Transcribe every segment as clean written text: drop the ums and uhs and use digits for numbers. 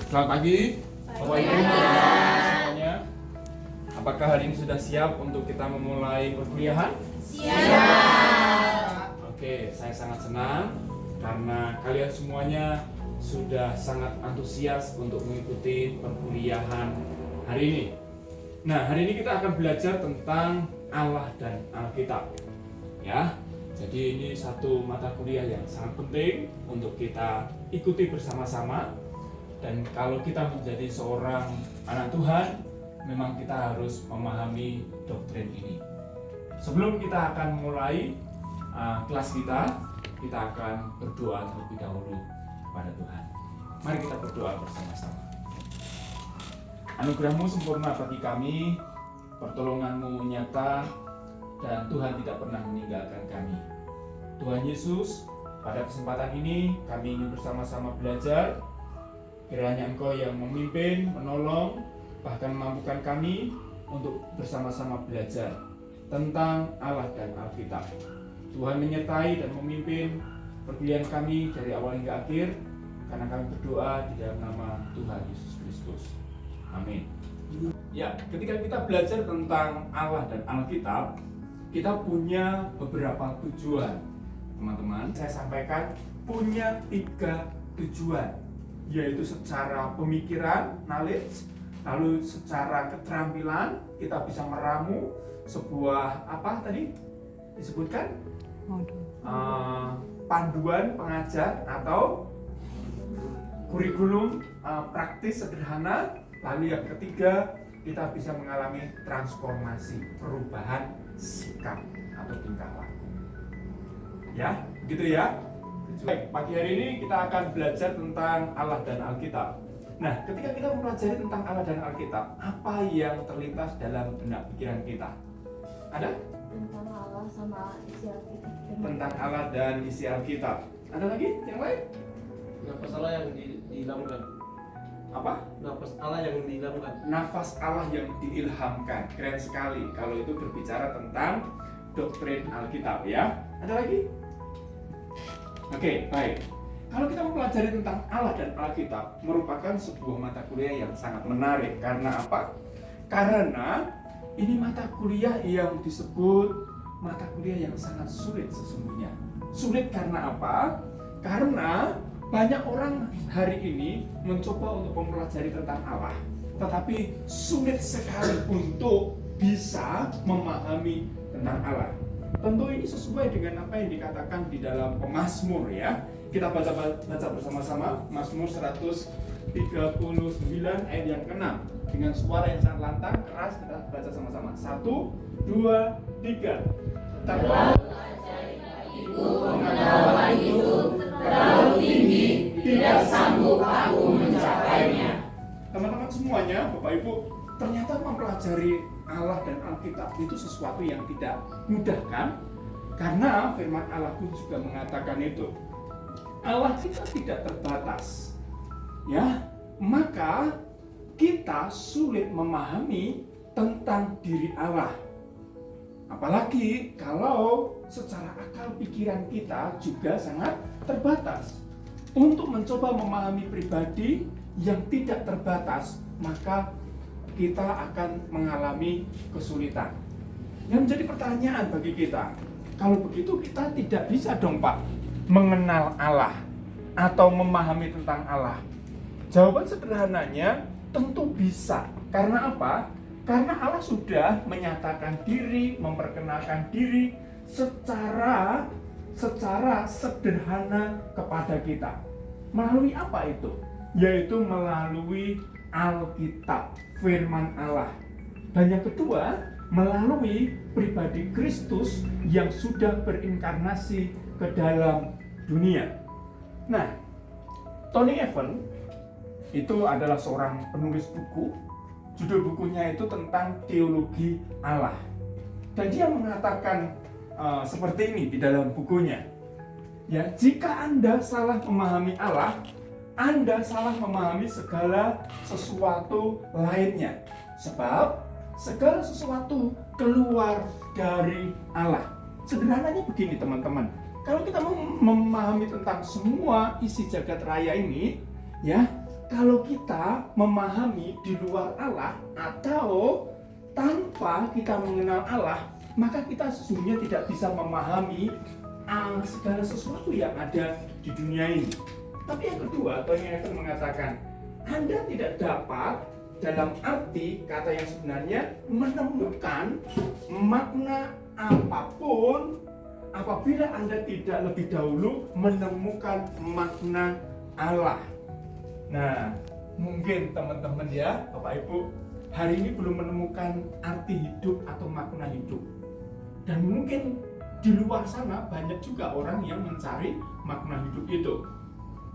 Selamat pagi, Bapak Ibu semuanya. Apakah hari ini sudah siap untuk kita memulai perkuliahan? Siap. Oke, saya sangat senang karena kalian semuanya sudah sangat antusias untuk mengikuti perkuliahan hari ini. Nah, hari ini kita akan belajar tentang Allah dan Alkitab. Ya, jadi ini satu mata kuliah yang sangat penting untuk kita ikuti bersama-sama. Dan kalau kita menjadi seorang anak Tuhan, memang kita harus memahami doktrin ini. Sebelum kita akan mulai kelas kita akan berdoa terlebih dahulu kepada Tuhan. Mari kita berdoa bersama-sama. Anugerah-Mu sempurna bagi kami, pertolongan-Mu nyata, dan Tuhan tidak pernah meninggalkan kami. Tuhan Yesus, pada kesempatan ini kami ingin bersama-sama belajar. Kiranya Engkau yang memimpin, menolong, bahkan memampukan kami untuk bersama-sama belajar tentang Allah dan Alkitab. Tuhan menyertai dan memimpin perkuliahan kami dari awal hingga akhir, karena kami berdoa di dalam nama Tuhan Yesus Kristus. Amin. Ya, ketika kita belajar tentang Allah dan Alkitab, kita punya beberapa tujuan. Teman-teman, saya sampaikan punya 3 tujuan, yaitu secara pemikiran, knowledge, lalu secara keterampilan kita bisa meramu sebuah apa tadi disebutkan panduan pengajar atau kurikulum praktis sederhana. Lalu yang ketiga, kita bisa mengalami transformasi, perubahan sikap atau tingkah laku. Ya, gitu ya. Baik, pagi hari ini kita akan belajar tentang Allah dan Alkitab. Nah, ketika kita mempelajari tentang Allah dan Alkitab, apa yang terlintas dalam benak pikiran kita? Ada? Tentang Allah sama isi Alkitab. Tentang Allah dan isi Alkitab. Ada lagi yang lain? Nafas Allah yang diilhamkan. Apa? Nafas Allah yang diilhamkan. Nafas Allah yang diilhamkan. Keren sekali kalau itu berbicara tentang doktrin Alkitab ya. Ada lagi? Oke, baik. Kalau kita mempelajari tentang Allah dan Alkitab, merupakan sebuah mata kuliah yang sangat menarik. Karena apa? Karena ini mata kuliah yang disebut mata kuliah yang sangat sulit sesungguhnya. Sulit karena apa? Karena banyak orang hari ini mencoba untuk mempelajari tentang Allah, tetapi sulit sekali untuk bisa memahami tentang Allah. Tentu ini sesuai dengan apa yang dikatakan di dalam Mazmur ya. Kita baca bersama-sama Mazmur 139 ayat yang ke-6 dengan suara yang sangat lantang, keras. Kita baca sama-sama. 1, 2, 3. Terlalu ajaib bagiku pengetahuan itu, terlalu tinggi, tidak sanggup aku mencapainya. Teman-teman semuanya, Bapak Ibu, ternyata mempelajari Allah dan Alkitab itu sesuatu yang tidak mudah kan? Karena firman Allah pun juga mengatakan itu. Allah kita tidak terbatas. Ya, maka kita sulit memahami tentang diri Allah. Apalagi kalau secara akal pikiran kita juga sangat terbatas. Untuk mencoba memahami pribadi yang tidak terbatas, maka kita akan mengalami kesulitan. Yang menjadi pertanyaan bagi kita, kalau begitu kita tidak bisa dong Pak mengenal Allah atau memahami tentang Allah. Jawaban sederhananya tentu bisa. Karena apa? Karena Allah sudah menyatakan diri, memperkenalkan diri secara sederhana kepada kita. Melalui apa itu? Yaitu melalui Alkitab, firman Allah. Dan yang kedua, melalui pribadi Kristus yang sudah berinkarnasi ke dalam dunia. Nah, Tony Evans itu adalah seorang penulis buku. Judul bukunya itu tentang teologi Allah. Dan dia mengatakan seperti ini di dalam bukunya. Ya, jika Anda salah memahami Allah, Anda salah memahami segala sesuatu lainnya. Sebab segala sesuatu keluar dari Allah. Sederhananya begini teman-teman. Kalau kita mau memahami tentang semua isi jagat raya ini, ya, kalau kita memahami di luar Allah atau tanpa kita mengenal Allah, maka kita sesungguhnya tidak bisa memahami segala sesuatu yang ada di dunia ini. Tapi yang kedua, Tony Evans mengatakan, Anda tidak dapat dalam arti kata yang sebenarnya menemukan makna apapun apabila Anda tidak lebih dahulu menemukan makna Allah. Nah, mungkin teman-teman ya, Bapak Ibu, hari ini belum menemukan arti hidup atau makna hidup. Dan mungkin di luar sana banyak juga orang yang mencari makna hidup itu.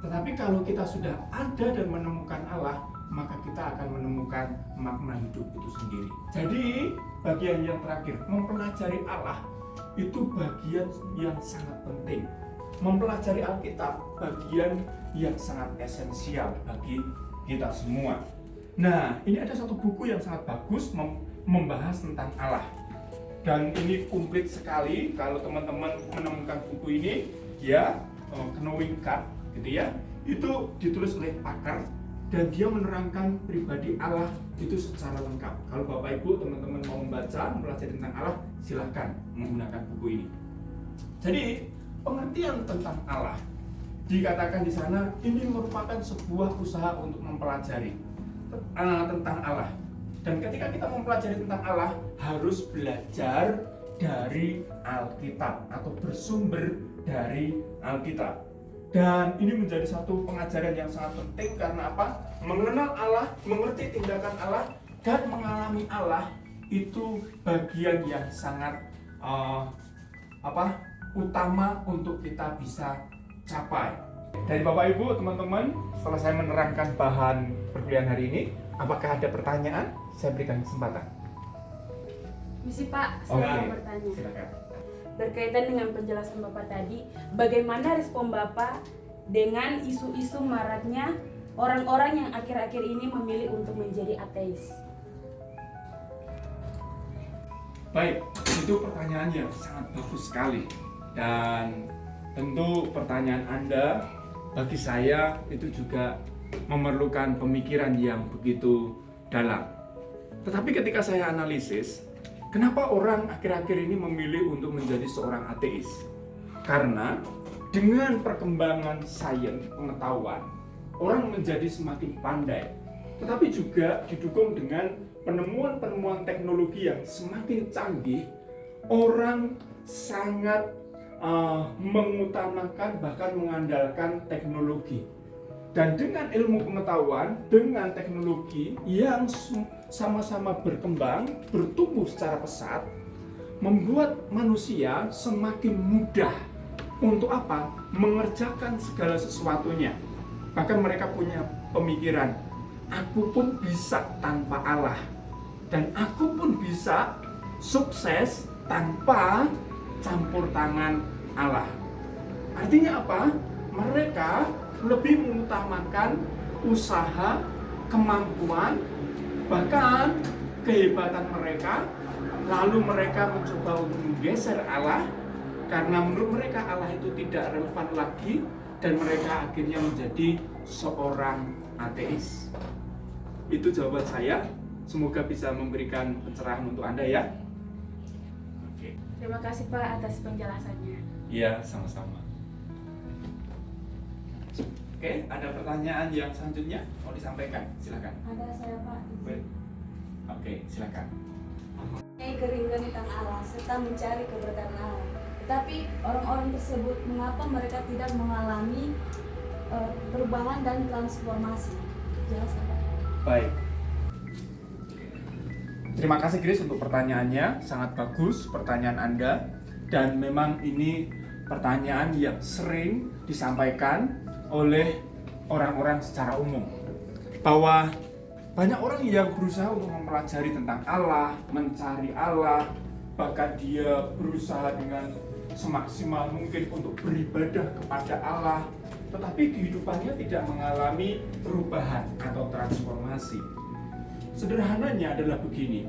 Tetapi kalau kita sudah ada dan menemukan Allah, maka kita akan menemukan makna hidup itu sendiri. Jadi, bagian yang terakhir, mempelajari Allah itu bagian yang sangat penting. Mempelajari Alkitab bagian yang sangat esensial bagi kita semua. Nah, ini ada satu buku yang sangat bagus membahas tentang Allah. Dan ini komplit sekali kalau teman-teman menemukan buku ini, ya, Knowing God, gitu ya. Itu ditulis oleh pakar dan dia menerangkan pribadi Allah itu secara lengkap. Kalau Bapak Ibu teman-teman mau membaca, mempelajari tentang Allah, silahkan menggunakan buku ini. Jadi pengertian tentang Allah dikatakan di sana ini merupakan sebuah usaha untuk mempelajari tentang Allah. Dan ketika kita mempelajari tentang Allah, harus belajar dari Alkitab atau bersumber dari Alkitab. Dan ini menjadi satu pengajaran yang sangat penting karena apa? Mengenal Allah, mengerti tindakan Allah, dan mengalami Allah itu bagian yang sangat utama untuk kita bisa capai. Dari Bapak Ibu, teman-teman, setelah saya menerangkan bahan perkuliahan hari ini, apakah ada pertanyaan? Saya berikan kesempatan. Misi Pak, saya mau bertanya. Silakan. Berkaitan dengan penjelasan Bapak tadi, bagaimana respon Bapak dengan isu-isu maraknya orang-orang yang akhir-akhir ini memilih untuk menjadi ateis? Baik, itu pertanyaan yang sangat bagus sekali. Dan tentu pertanyaan Anda bagi saya itu juga memerlukan pemikiran yang begitu dalam. Tetapi ketika saya analisis, kenapa orang akhir-akhir ini memilih untuk menjadi seorang ateis? Karena dengan perkembangan sains pengetahuan, orang menjadi semakin pandai. Tetapi juga didukung dengan penemuan-penemuan teknologi yang semakin canggih, orang sangat mengutamakan bahkan mengandalkan teknologi. Dan dengan ilmu pengetahuan, dengan teknologi yang sama-sama berkembang, bertumbuh secara pesat, membuat manusia semakin mudah untuk apa? Mengerjakan segala sesuatunya. Bahkan mereka punya pemikiran, aku pun bisa tanpa Allah, dan aku pun bisa sukses tanpa campur tangan Allah. Artinya apa? Mereka lebih mengutamakan usaha, kemampuan, bahkan kehebatan mereka. Lalu mereka mencoba untuk menggeser Allah, karena menurut mereka Allah itu tidak relevan lagi, dan mereka akhirnya menjadi seorang ateis. Itu jawaban saya. Semoga bisa memberikan pencerahan untuk Anda ya. Oke. Terima kasih Pak atas penjelasannya. Iya, sama-sama. Oke, ada pertanyaan yang selanjutnya mau disampaikan? Silakan. Ada saya Pak. Baik. Oke, silakan. Kerinduan tentang Allah serta mencari keberkahan Allah. Tetapi orang-orang tersebut mengapa mereka tidak mengalami perubahan dan transformasi? Jelaskan Pak. Baik. Terima kasih Grace untuk pertanyaannya, sangat bagus pertanyaan Anda, dan memang ini pertanyaan yang sering disampaikan oleh orang-orang secara umum, bahwa banyak orang yang berusaha untuk mempelajari tentang Allah, mencari Allah, bahkan dia berusaha dengan semaksimal mungkin untuk beribadah kepada Allah, tetapi kehidupannya tidak mengalami perubahan atau transformasi. Sederhananya adalah begini,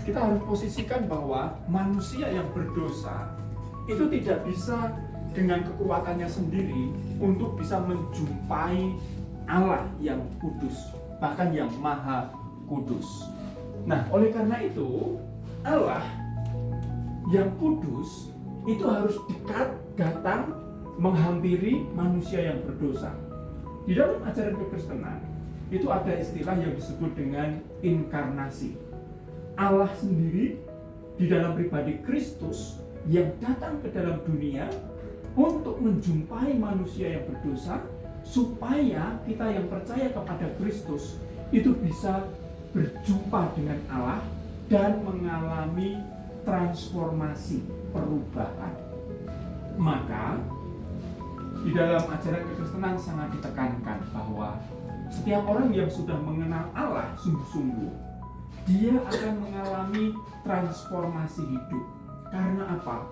kita harus posisikan bahwa manusia yang berdosa itu tidak bisa dengan kekuatannya sendiri untuk bisa menjumpai Allah yang kudus, bahkan yang maha kudus. Nah, oleh karena itu Allah yang kudus itu harus dekat, datang, menghampiri manusia yang berdosa. Di dalam ajaran kekristenan itu ada istilah yang disebut dengan inkarnasi. Allah sendiri di dalam pribadi Kristus yang datang ke dalam dunia untuk menjumpai manusia yang berdosa, supaya kita yang percaya kepada Kristus itu bisa berjumpa dengan Allah dan mengalami transformasi, perubahan. Maka di dalam ajaran kekristenan sangat ditekankan bahwa setiap orang yang sudah mengenal Allah sungguh-sungguh, dia akan mengalami transformasi hidup. Karena apa?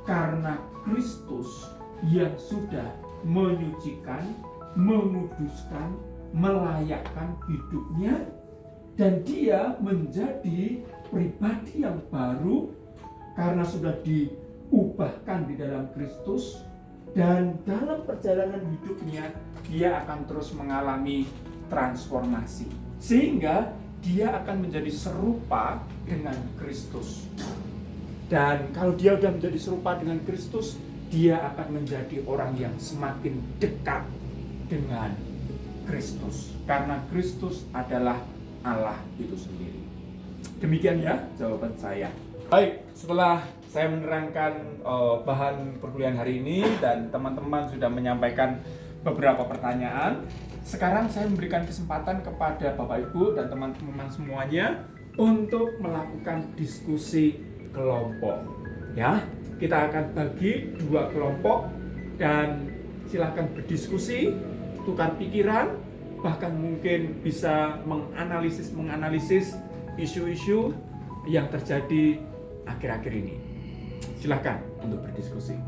Karena Kristus yang sudah menyucikan, menguduskan, melayakkan hidupnya, dan dia menjadi pribadi yang baru karena sudah diubahkan di dalam Kristus, dan dalam perjalanan hidupnya dia akan terus mengalami transformasi sehingga dia akan menjadi serupa dengan Kristus. Dan kalau dia sudah menjadi serupa dengan Kristus, dia akan menjadi orang yang semakin dekat dengan Kristus, karena Kristus adalah Allah itu sendiri. Demikian ya jawaban saya. Baik, setelah saya menerangkan bahan perkuliahan hari ini dan teman-teman sudah menyampaikan beberapa pertanyaan, sekarang saya memberikan kesempatan kepada Bapak Ibu dan teman-teman semuanya untuk melakukan diskusi kelompok. Ya, kita akan bagi 2 kelompok dan silakan berdiskusi, tukar pikiran, bahkan mungkin bisa menganalisis isu-isu yang terjadi akhir-akhir ini. Silakan untuk berdiskusi.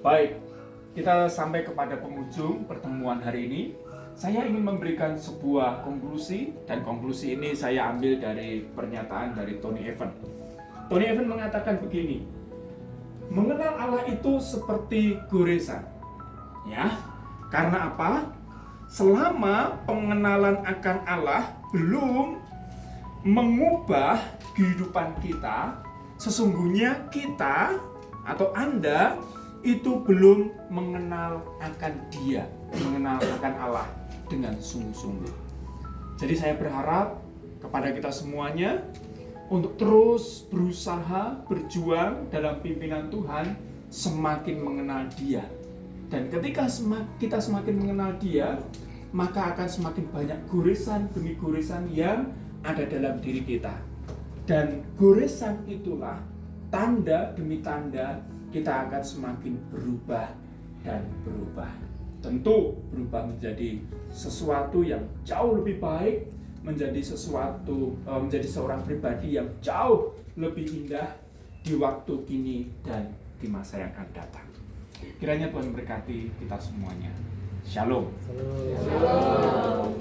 Baik, kita sampai kepada penghujung pertemuan hari ini. Saya ingin memberikan sebuah konklusi, dan konklusi ini saya ambil dari pernyataan dari Tony Evans. Tony Evans mengatakan begini, mengenal Allah itu seperti goresan. Ya, karena apa? Selama pengenalan akan Allah belum mengubah kehidupan kita, sesungguhnya kita atau Anda itu belum mengenal akan Dia, mengenal akan Allah dengan sungguh-sungguh. Jadi saya berharap kepada kita semuanya untuk terus berusaha, berjuang dalam pimpinan Tuhan, semakin mengenal Dia. Dan ketika kita semakin mengenal Dia, maka akan semakin banyak goresan demi goresan yang ada dalam diri kita. Dan goresan itulah tanda demi tanda kita akan semakin berubah dan berubah. Tentu berubah menjadi sesuatu yang jauh lebih baik, menjadi seorang pribadi yang jauh lebih indah di waktu kini dan di masa yang akan datang. Kiranya Tuhan memberkati kita semuanya. Shalom. Shalom.